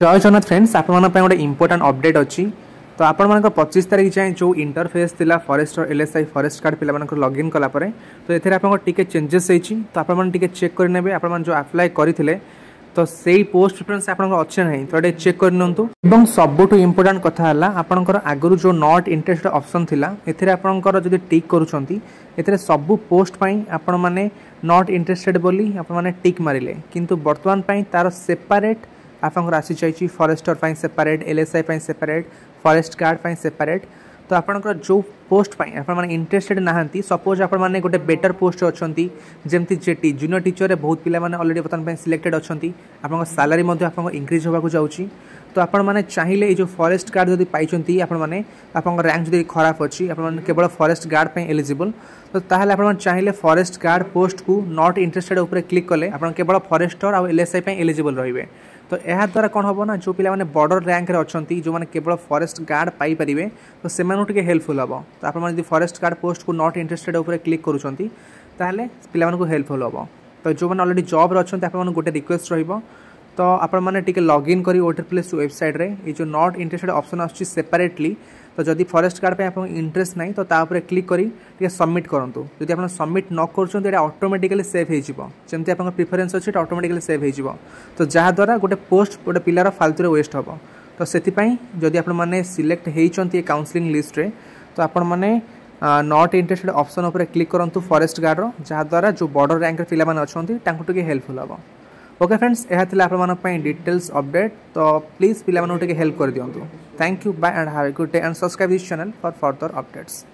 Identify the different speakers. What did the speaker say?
Speaker 1: जय जगन्नाथ फ्रेंड्स आपण गोटे इंपोर्टाट अपडेट अच्छी तो आपण 25 तारीख जाए जो इंटरफेस थिला फॉरेस्ट और एलएसआई फॉरेस्ट कार्ड पिला लॉगिन कला परे तो एथे आपन टिके चेंजेस होईची तो आपण टिके चेक कर नेबे आपण जो अप्लाई करथिले तो सेही पोस्ट प्रिफरेंस आपण अच्छे नहीं तो चेक कर नियंतु एवं सबुठ इंपोर्टाट कथा हला आपनकर आगरु जो नॉट इंटरेस्टेड ऑप्शन थिला एथे आपनकर जदी टिक करूछंती एथे सब पोस्ट पई आपण माने नॉट इंटरेस्टेड बोली आपण माने टिक मारिले किंतु वर्तमान पई तार सेपरेट आपंकर आसी चाहिए फॉरेस्टर पाई सेपरेट एलएसआई पाई सेपरेट फॉरेस्ट गार्ड पाई सेपरेट तो आपंकर जो पोस्ट पाई आप इंटरेस्टेड नहांती सपोज आप गोटे बेटर पोस्ट अच्छी जमती जेटी जूनियर टीचर रे बहुत पिला माने ऑलरेडी बर्तमान सिलेक्टेड अच्छी आप सैलरी इंक्रीज होगा जाऊँगी तो आपण मैंने चाहिए ये जो फॉरेस्ट गार्ड जब पाई आप रैंक जब खराब अच्छी आप केवल फॉरेस्ट गार्ड पे एलिजिबल तो ताहले आपण चाहिए फॉरेस्ट गार्ड पोस्ट को नॉट इंटरेस्टेड ऊपर क्लिक कले आप केवल फॉरेस्टर और एलएसआई पे एलिजिबल रहिबे तो यह द्वारा कौन हम ना जो पिला बॉर्डर रैंक रे अच्छी जो मैंने केवल फॉरेस्ट गार्ड पाई परिवे तो से हेल्पफुल हम तो आप फॉरेस्ट गार्ड पोस्ट को नॉट इंटरेस्टेड ऊपर क्लिक करूँगी ताहले पिला हेल्पफुल हम तो जो मैंने ऑलरेडी जॉब अच्छे आप गोटे रिक्वेस्ट रहिबो तो आपण माने टिके लॉगिन करी ओटीपीएस वेबसाइट रे ये जो नॉट इंटरेस्टेड ऑप्शन आछी सेपरेटली तो जदि फॉरेस्ट गार्ड पे आपन इंटरेस्ट नहीं तो ता ऊपर क्लिक करी टिके सबमिट करंतु जदि आपन सबमिट न करछन एटा ऑटोमेटिकली सेव हे जिवो जेमति आपन प्रेफरेंस अछि ऑटोमेटिकली सेव हे जिवो तो जहा द्वारा गोटे पोस्ट गोटे पिलार फालतू रे वेस्ट हबो तो सेति पई जदि आपन माने सिलेक्ट हेइचंती काउंसलिंग लिस्ट रे तो आपन माने नॉट इंटरेस्टेड ऑप्शन ऊपर क्लिक करंतु फॉरेस्ट गार्ड रो जहा द्वारा जो बॉर्डर रैंक रे पिला माने अछंती तांको टिके हेल्पफुल हबो ओके फ्रेंड्स यह डिटेल्स अपडेट तो प्लीज पिला हेल्प कर दिंतु thank you bye and have a good day and subscribe this channel for further updates.